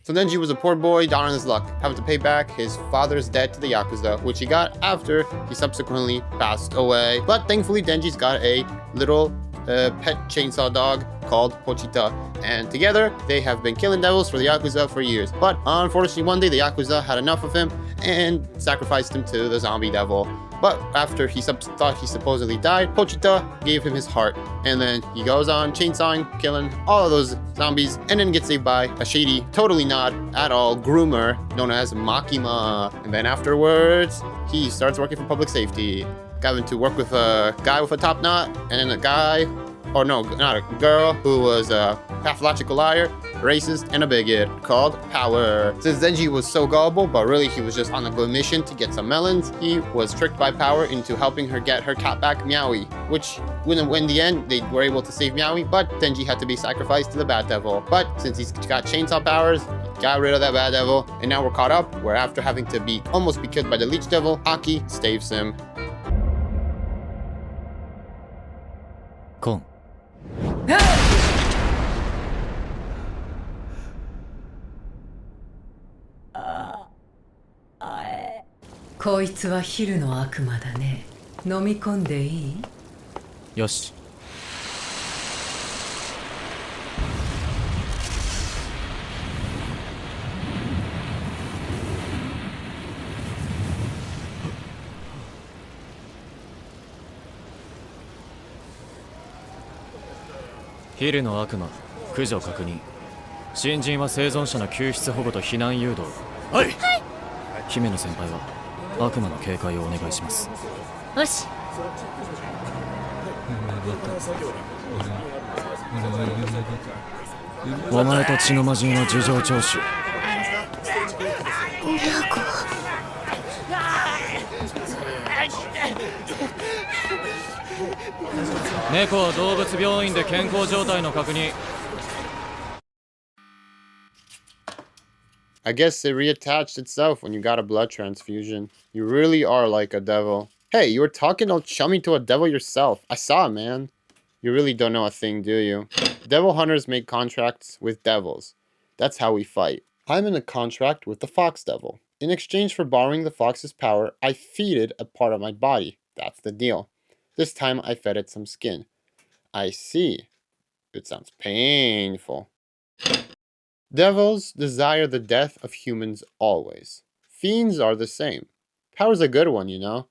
So Denji was a poor boy down on his luck, having to pay back his father's debt to the Yakuza, which he got after he subsequently passed away. But thankfully, Denji's got a little pet chainsaw dog called Pochita, and together they have been killing devils for the Yakuza for years. But unfortunately, one day the Yakuza had enough of him and sacrificed him to the zombie devil. But after he thought he supposedly died, Pochita gave him his heart, and then he goes on chainsawing, killing all of those zombies, and then gets saved by a shady, totally not at all groomer known as Makima. And then afterwards, he starts working for public safety. Got him to work with a guy with a top knot, and then a guy, or no, not a girl, who was a pathological liar, racist, and a bigot called Power. Since Denji was so gullible, but really he was just on a good mission to get some melons, he was tricked by Power into helping her get her cat back, Meowie, which in the end, they were able to save Meowie, but Denji had to be sacrificed to the Bad Devil. But since he's got chainsaw powers, he got rid of that Bad Devil, and now we're caught up, where after having to almost be killed by the Leech Devil, Aki saves him. Kon. こいつは昼の悪魔だね。飲み込んでいい？よし。昼の悪魔、駆除確認。新人は生存者の救出保護と避難誘導。はい。姫野先輩は悪魔の警戒をお願いします。よし。お前と血の魔人は事情聴取。猫は動物病院で健康状態の確認。I guess it reattached itself when you got a blood transfusion. You really are like a devil. Hey, you were talking all chummy to a devil yourself. I saw it, man. You really don't know a thing, do you? Devil hunters make contracts with devils. That's how we fight. I'm in a contract with the fox devil. In exchange for borrowing the fox's power, I feed it a part of my body. That's the deal. This time I fed it some skin. I see. It sounds painful. Devils desire the death of humans always. Fiends are the same. Power's a good one, you know.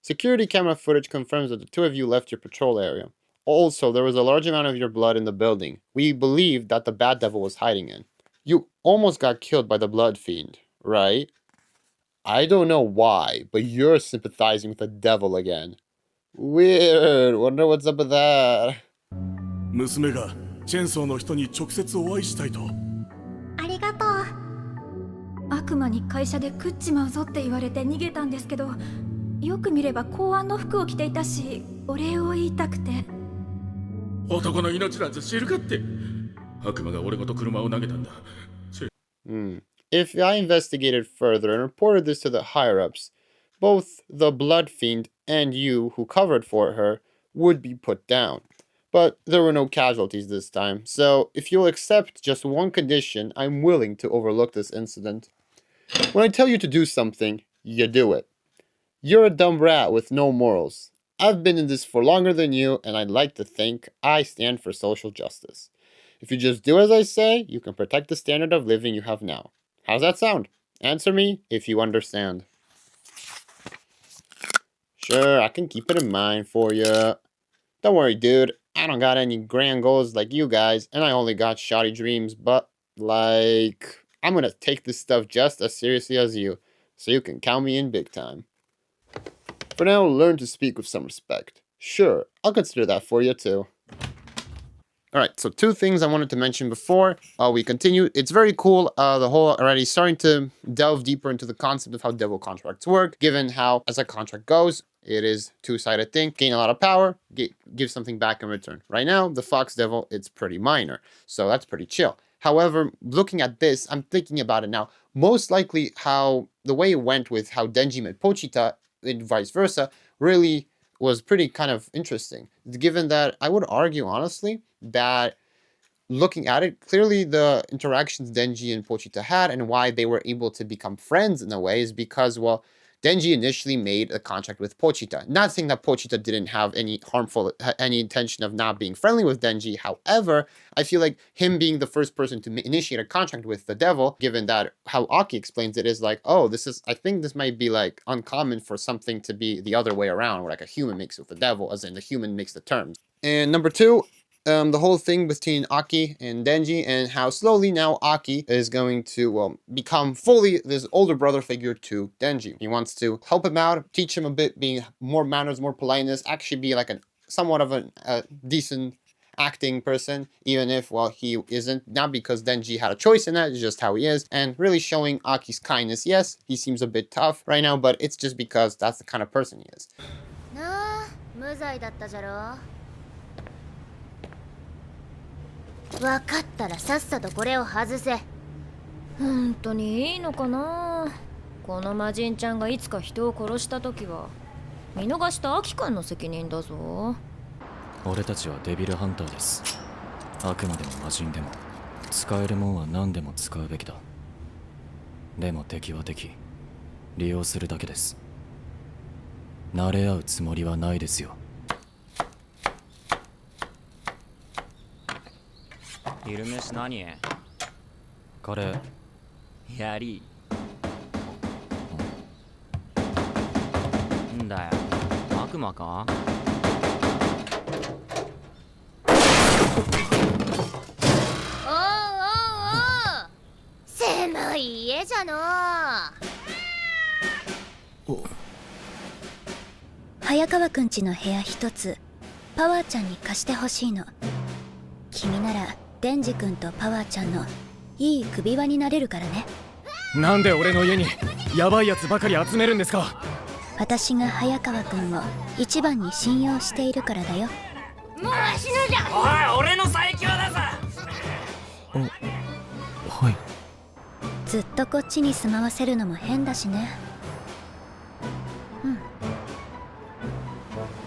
Security camera footage confirms that the two of you left your patrol area. Also, there was a large amount of your blood in the building. We believe that the Bad Devil was hiding in. You almost got killed by the Blood Fiend, right? I don't know why, but you're sympathizing with the devil again. Weird. Wonder what's up with that. 娘がチェンソーの人に直接お会いしたいと。ありがとう。悪魔に会社で食っちまうぞって言われて逃げたんですけど、よく見れば公安の服を着ていたし、お礼を言いたくて。男の命なんて知るかって。悪魔が俺ごと車を投げたんだ。If I investigated further and reported this to the higher-ups, both the Blood Fiend and you who covered for her would be put down. But there were no casualties this time, so if you'll accept just one condition, I'm willing to overlook this incident. When I tell you to do something, you do it. You're a dumb rat with no morals. I've been in this for longer than you, and I'd like to think I stand for social justice. If you just do as I say, you can protect the standard of living you have now. How's that sound? Answer me if you understand. Sure, I can keep it in mind for you. Don't worry, dude. I don't got any grand goals like you guys, and I only got shoddy dreams, but, like, I'm gonna take this stuff just as seriously as you, so you can count me in big time. For now, learn to speak with some respect. Sure, I'll consider that for you, too. Alright, so two things I wanted to mention before we continue. It's very cool, the whole already starting to delve deeper into the concept of how devil contracts work, given how, as a contract goes, it is two-sided thing. Gain a lot of power, give something back in return. Right now, the Fox Devil, it's pretty minor, so that's pretty chill. However, looking at this, I'm thinking about it now. Most likely how the way it went with how Denji met Pochita and vice versa really was pretty kind of interesting. Given that I would argue, honestly, that looking at it, clearly the interactions Denji and Pochita had and why they were able to become friends in a way is because, well, Denji initially made a contract with Pochita. Not saying that Pochita didn't have any intention of not being friendly with Denji. However, I feel like him being the first person to initiate a contract with the devil, given that how Aki explains it is like, oh, I think this might be like uncommon for something to be the other way around, where like a human makes it with the devil, as in the human makes the terms. And number two, the whole thing between Aki and Denji, and how slowly now Aki is going to, well, become fully this older brother figure to Denji. He wants to help him out, teach him a bit, being more manners, more politeness, actually be like somewhat of a decent acting person, even if, well, he isn't. Not because Denji had a choice in that, it's just how he is, and really showing Aki's kindness. Yes, he seems a bit tough right now, but it's just because that's the kind of person he is. No, 無罪だったじゃろ。わかったらさっさとこれを外せ。本当にいいのかな。この魔人ちゃんがいつか人を殺した時は見逃したアキ君の責任だぞ。俺たちはデビルハンターです。悪魔でも魔人でも使えるもんは何でも使うべきだ。でも敵は敵、利用するだけです。慣れ合うつもりはないですよ。昼飯何？カレー。やり。んだよ、悪魔か？おうおうおう、狭い家じゃのう。早川くんちの部屋一つパワーちゃんに貸してほしいの。君ならデンジ君とパワーちゃんのいい首輪になれるからね。なんで俺の家にヤバいやつばかり集めるんですか？私が早川くんを一番に信用しているからだよ。もうわしのじゃ。おい、俺の最強だぞ。はい。ずっとこっちに住まわせるのも変だしね。うん、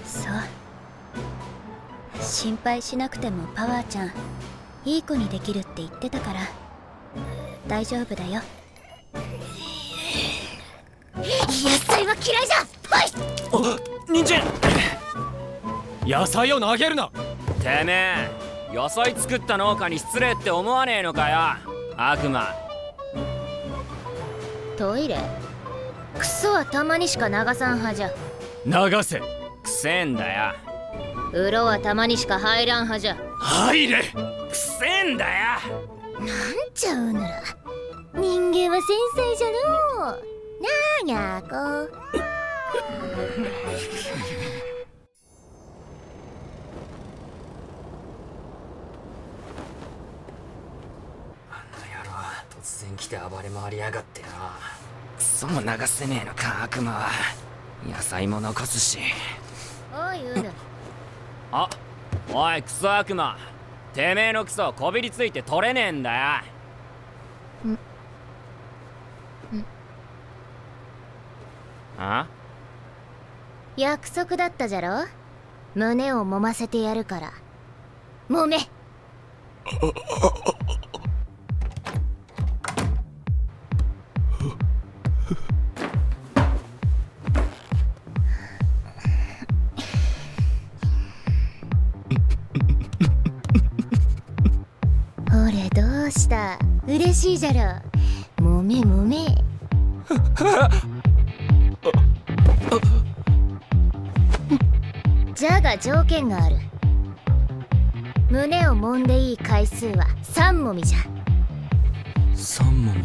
そう、心配しなくてもパワーちゃんいい子にできるって言ってたから大丈夫だよ。野菜は嫌いじゃ。ほい。人参。野菜を投げるな。てめえ、野菜作った農家に失礼って思わねえのかよ、悪魔。トイレ？クソはたまにしか流さんはじゃ。流せ。くせえんだよ。風呂はたまにしか入らんはじゃ。入れ。くせえんだよ。なんちゃうなら人間は繊細じゃのう。なあにゃこ。突然来て暴れ回りやがってな。クソも流せねえのか、悪魔は。野菜も残すし。おいウヌ。あ、おいクソ悪魔、てめえのクソこびりついて取れねえんだよ。あ？約束だったじゃろ。胸を揉ませてやるから揉め。ほれどうした、嬉しいじゃろ。揉め揉め。じゃが条件がある。胸を揉んでいい回数は3もみじゃ。3もみ。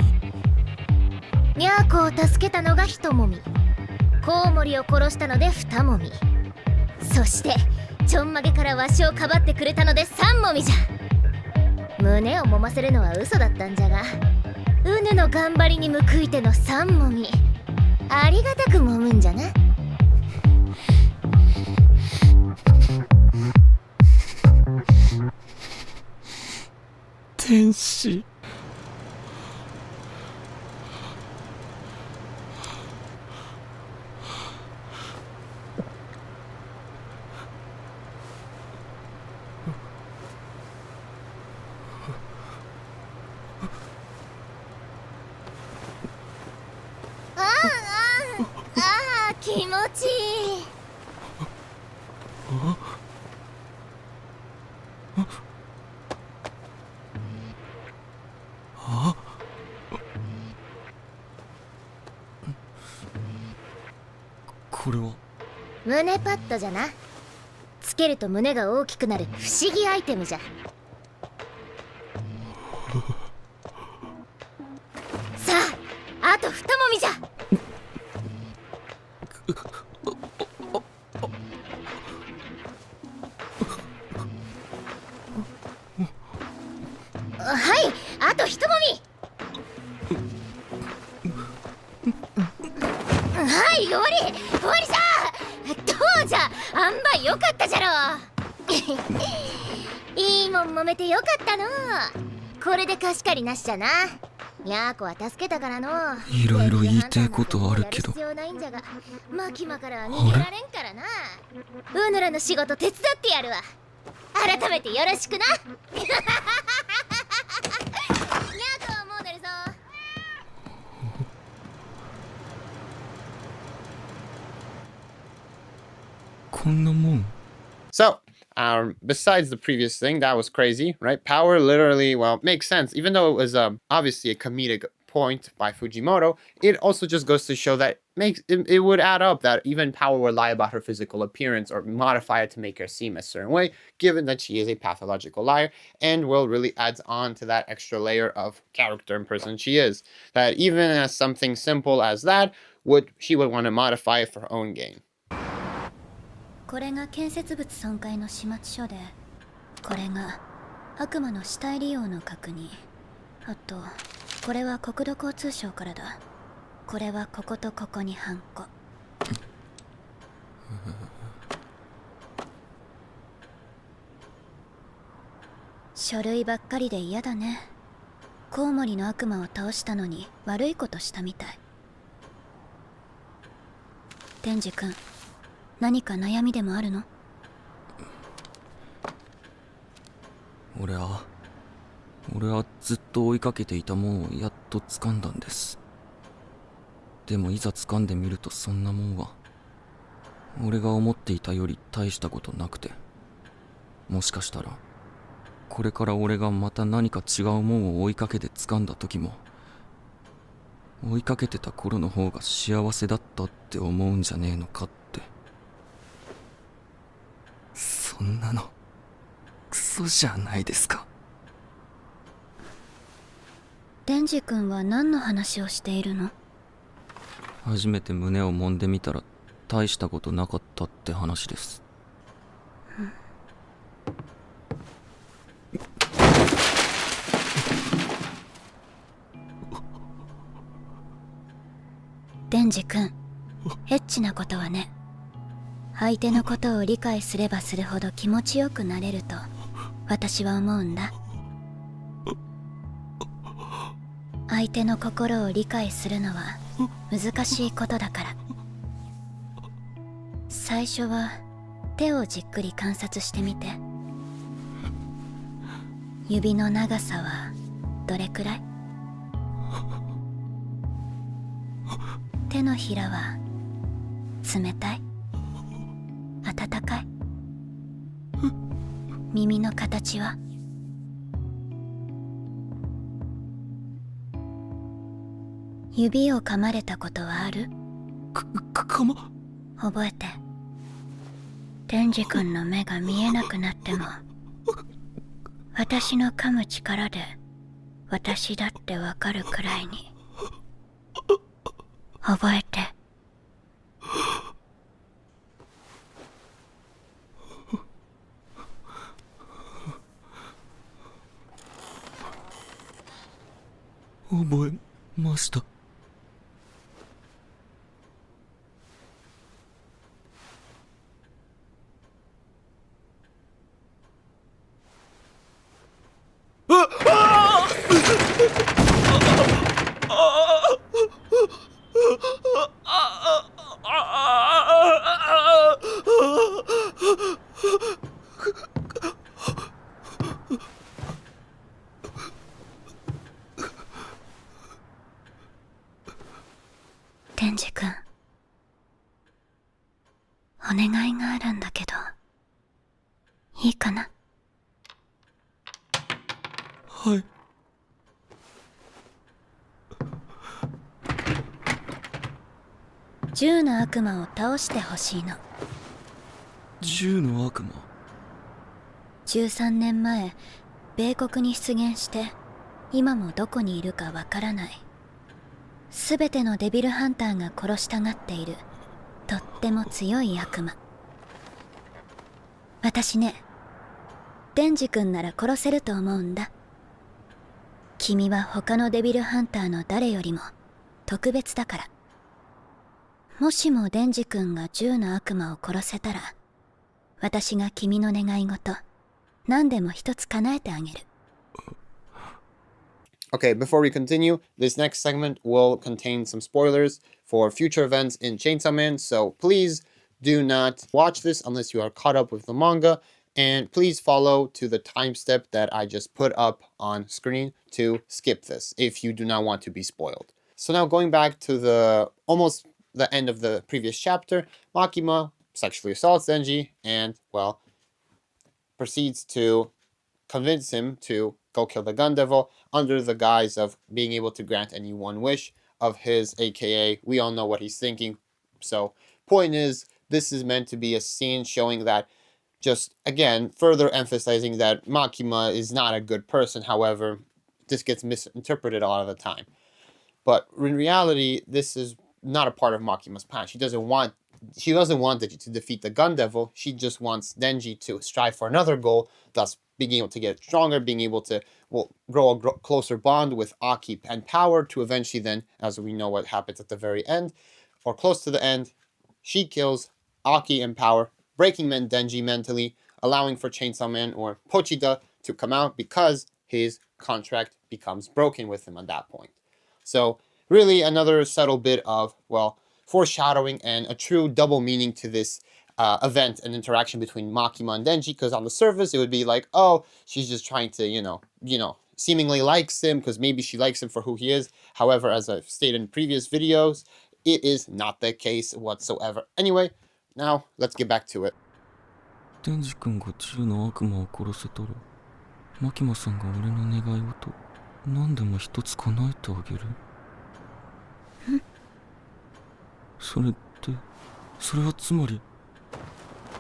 にゃーこを助けたのが1もみ、コウモリを殺したので2もみ、そしてちょんまげからわしをかばってくれたので3もみじゃ。胸を揉ませるのは嘘だったんじゃが、ウヌの頑張りに報いての3もみ、ありがたく揉むんじゃな。天使。ちいい。これは胸パッドじゃな。つけると胸が大きくなる不思議アイテムじゃ。さあ、あと二もみじゃ。はい、あと一もみ。はい、終わりさ。どうじゃ、あんばいよかったじゃろ。いいもん揉めてよかったの。これで貸し借りなしじゃな。やーこは助けたからの。いろいろ言いてえことあるけど、必要ないんじゃが、マキマからは逃げられんからな。うぬらの仕事手伝ってやるわ。改めてよろしくな。やーこはもう出るぞ。こんなもん。 So, besides the previous thing, that was crazy, right? Power literally, well, makes sense. Even though it was obviously a comedic point by Fujimoto, it also just goes to show that it would add up that even Power would lie about her physical appearance or modify it to make her seem a certain way, given that she is a pathological liar, and Will really adds on to that extra layer of character and person she is. That even as something simple as that, she would want to modify it for her own gain. これが建設物損壊の始末書で、これが悪魔の死体利用の確認。あとこれは国土交通省からだ。これはこことここにハンコ。書類ばっかりで嫌だね。コウモリの悪魔を倒したのに悪いことしたみたい。天智くん、何か悩みでもあるの？俺はずっと追いかけていたもんをやっと掴んだんです。でもいざ掴んでみると、そんなもんは俺が思っていたより大したことなくて、もしかしたらこれから俺がまた何か違うもんを追いかけて掴んだ時も、追いかけてた頃の方が幸せだったって思うんじゃねえのかって。そんなのクソじゃないですか。天智くんは何の話をしているの？初めて胸を揉んでみたら大したことなかったって話です。天智くん、エッチなことはね、相手のことを理解すればするほど気持ちよくなれると私は思うんだ。相手の心を理解するのは難しいことだから。最初は手をじっくり観察してみて。指の長さはどれくらい？手のひらは冷たい？温かい？耳の形は？指を噛まれたことはある？覚えて。天智くんの目が見えなくなっても、私の噛む力で私だってわかるくらいに。覚えて。覚えました。お願いがあるんだけど、いいかな？はい。10の悪魔を倒してほしいの。10の悪魔。13年前、米国に出現して、今もどこにいるかわからない。すべてのデビルハンターが殺したがっている、とっても強い悪魔。私ね、デンジ君なら殺せると思うんだ。君は他のデビルハンターの誰よりも特別だから。もしもデンジ君が10の悪魔を殺せたら、私が君の願い事、何でも一つ叶えてあげる。Okay, before we continue, this next segment will contain some spoilers for future events in Chainsaw Man, so please do not watch this unless you are caught up with the manga, and please follow to the time step that I just put up on screen to skip this if you do not want to be spoiled. So now going back to the almost the end of the previous chapter, Makima sexually assaults Denji and, well, proceeds to convince him to go kill the gun devil under the guise of being able to grant any one wish of his, aka we all know what he's thinking. So point is, this is meant to be a scene showing that, just again further emphasizing that Makima is not a good person. However, this gets misinterpreted a lot of the time, but in reality this is not a part of Makima's plan. She doesn't want Denji to defeat the gun devil. She just wants Denji to strive for another goal, thus being able to get stronger, being able to grow a closer bond with Aki and Power, to eventually then, as we know what happens at the very end, or close to the end, she kills Aki and Power, breaking Denji mentally, allowing for Chainsaw Man or Pochita to come out because his contract becomes broken with him at that point. So really another subtle bit of, well, foreshadowing and a true double meaning to this event and interaction between Makima and Denji, because on the surface it would be like, oh, she's just trying to, you know, seemingly likes him because maybe she likes him for who he is. However, as I've stated in previous videos, it is not the case whatsoever. Anyway, now let's get back to it. デンジ君が10の悪魔を殺せたら、マキマさんが俺の願い事、何でも一つ叶えてあげる。それって、それはつまり、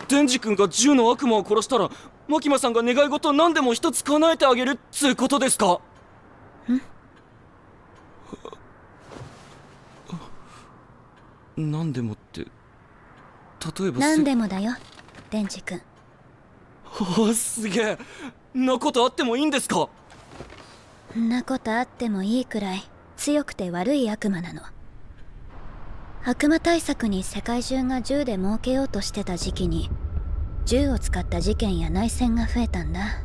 デンジ君が10の悪魔を殺したら、マキマさんが願い事何でも一つ叶えてあげるっつうことですか？何でもって、例えば何でもだよ、デンジ君。すげえ。なことあってもいいんですか？なことあってもいいくらい強くて悪い悪魔なの。悪魔対策に世界中が銃で儲けようとしてた時期に、銃を使った事件や内戦が増えたんだ。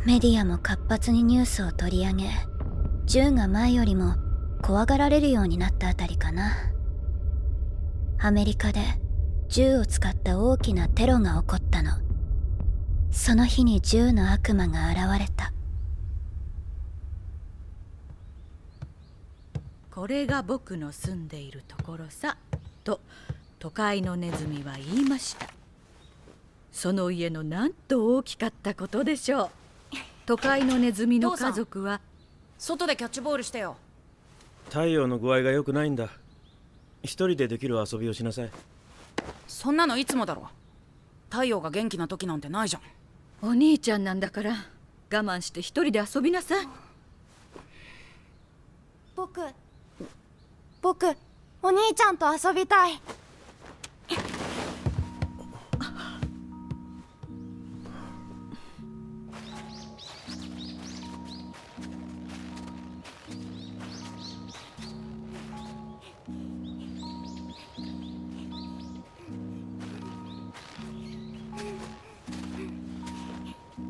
メディアも活発にニュースを取り上げ、銃が前よりも怖がられるようになったあたりかな。アメリカで銃を使った大きなテロが起こったの。その日に10の悪魔が現れた。これが僕の住んでいるところさ、と都会のネズミは言いました。その家のなんと大きかったことでしょう。都会のネズミの家族は外でキャッチボールしてよ。太陽の具合が良くないんだ。一人でできる遊びをしなさい。そんなのいつもだろ。太陽が元気な時なんてないじゃん。お兄ちゃんなんだから我慢して一人で遊びなさい。僕お兄ちゃんと遊びたい。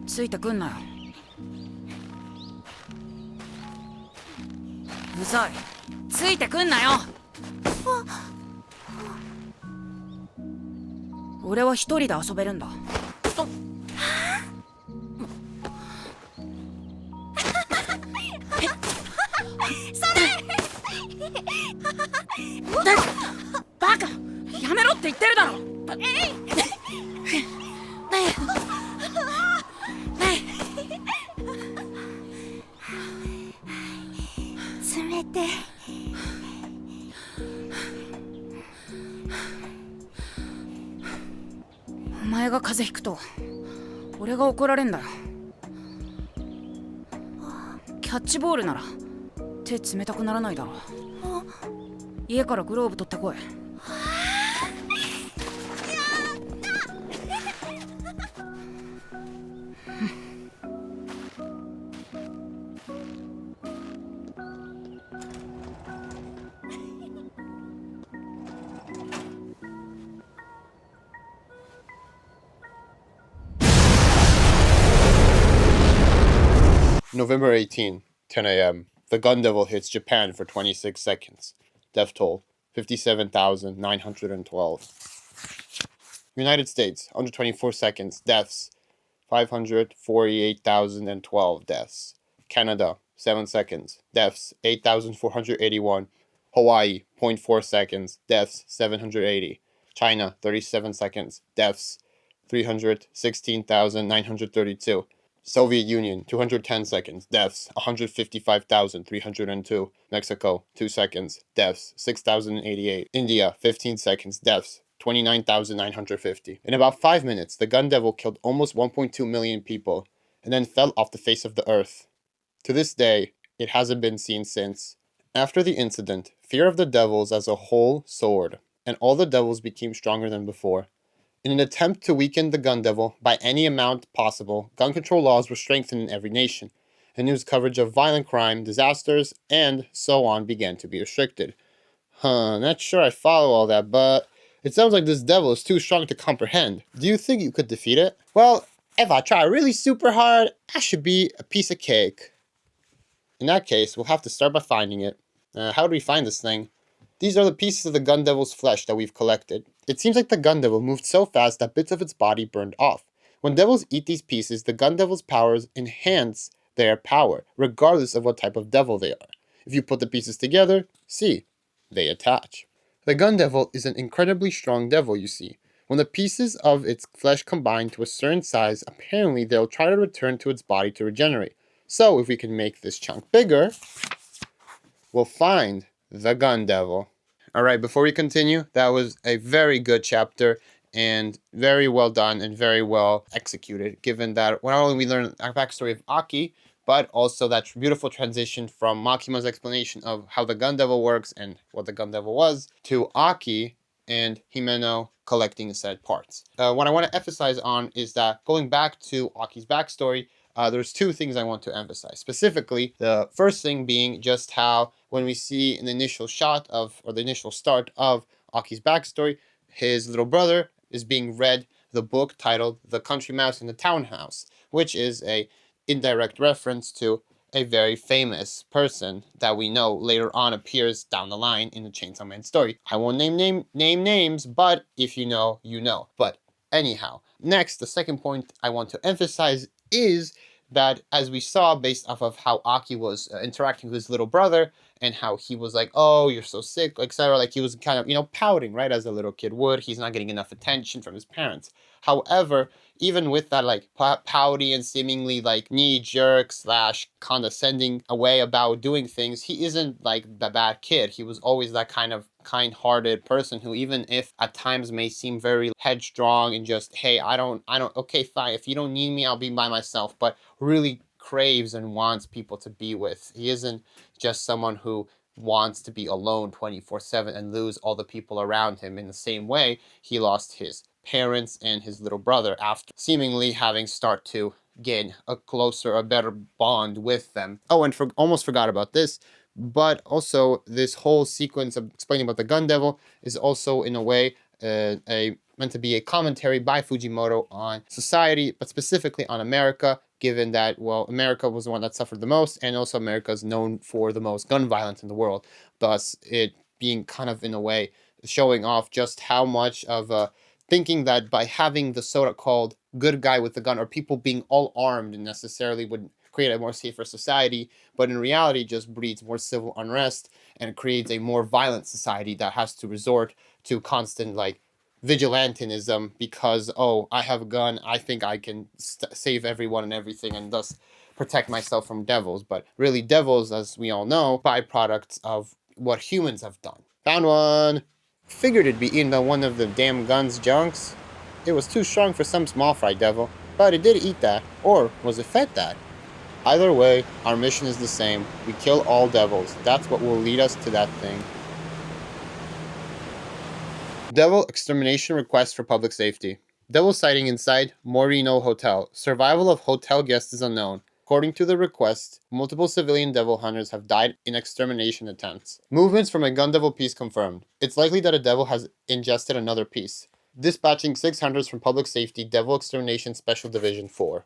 ついてくんなよ。うざい。ついてくんなよ。俺は一人で遊べるんだ。バカ、ややめろって言ってるだろ。冷てえ。お前が風邪ひくと俺が怒られんだよ。キャッチボールなら手冷たくならないだろ。家からグローブ取ってこい。November 18, 10 a.m. The Gun Devil hits Japan for 26 seconds. Death toll, 57,912. United States, 124 seconds. Deaths, 548,012 deaths. Canada, 7 seconds. Deaths, 8,481. Hawaii, 0.4 seconds. Deaths, 780. China, 37 seconds. Deaths, 316,932. Soviet Union, 210 seconds. Deaths, 155,302. Mexico, 2 seconds. Deaths, 6,088. India, 15 seconds. Deaths, 29,950. In about 5 minutes, the Gun Devil killed almost 1.2 million people and then fell off the face of the earth. To this day, it hasn't been seen since. After the incident, fear of the devils as a whole soared, and all the devils became stronger than before. In an attempt to weaken the Gun Devil by any amount possible, gun control laws were strengthened in every nation, and news coverage of violent crime, disasters, and so on began to be restricted. Not sure I follow all that, but it sounds like this devil is too strong to comprehend. Do you think you could defeat it? Well, if I try really super hard, that should be a piece of cake. In that case, we'll have to start by finding it. How do we find this thing? These are the pieces of the Gun Devil's flesh that we've collected. It seems like the Gun Devil moved so fast that bits of its body burned off. When devils eat these pieces, the Gun Devil's powers enhance their power, regardless of what type of devil they are. If you put the pieces together, see, they attach. The Gun Devil is an incredibly strong devil, you see. When the pieces of its flesh combine to a certain size, apparently they'll try to return to its body to regenerate. So if we can make this chunk bigger, we'll find the Gun Devil. Alright, before we continue, that was a very good chapter and very well done and very well executed, given that not only we learn a backstory of Aki, but also that beautiful transition from Makima's explanation of how the Gun Devil works and what the Gun Devil was, to Aki and Himeno collecting said parts. What I want to emphasize on is that going back to Aki's backstory, there's two things I want to emphasize. Specifically, the first thing being just how when we see an initial shot of, or the initial start of Aki's backstory, his little brother is being read the book titled The Country Mouse in the Townhouse, which is a indirect reference to a very famous person that we know later on appears down the line in the Chainsaw Man story. I won't name names, but if you know, you know. But anyhow, next, the second point I want to emphasize is that, as we saw based off of how Aki was interacting with his little brother and how he was like, oh, you're so sick, etc. Like he was kind of, pouting, right, as a little kid would. He's not getting enough attention from his parents. However, even with that like pouty and seemingly like knee-jerk / condescending way about doing things, he isn't like the bad kid. He was always that kind of kind-hearted person who, even if at times may seem very headstrong and just, hey, I don't, okay, fine, if you don't need me, I'll be by myself, but really craves and wants people to be with. He isn't just someone who wants to be alone 24/7 and lose all the people around him. In the same way, he lost his parents and his little brother after seemingly having start to gain a closer, a better bond with them. Oh, and almost forgot about this, but also this whole sequence of explaining about the Gun Devil is also in a way meant to be a commentary by Fujimoto on society, but specifically on America, given that, well, America was the one that suffered the most, and also America is known for the most gun violence in the world, thus it being kind of, in a way, showing off just how much of thinking that by having the so-called good guy with the gun, or people being all armed necessarily would create a more safer society, but in reality just breeds more civil unrest and creates a more violent society that has to resort to constant like vigilantism because, oh, I have a gun, I think I can save everyone and everything and thus protect myself from devils. But really, devils, as we all know, byproducts of what humans have done. Found one. Figured it'd be eaten by one of the damn gun's junks. It was too strong for some small fry devil, but it did eat that. Or was it fed that? Either way, our mission is the same. We kill all devils. That's what will lead us to that thing. Devil extermination request for public safety. Devil sighting inside Morino Hotel. Survival of hotel guests is unknown. According to the request, multiple civilian devil hunters have died in extermination attempts. Movements from a gun devil piece confirmed. It's likely that a devil has ingested another piece. Dispatching 6 hunters from Public Safety Devil Extermination Special Division 4.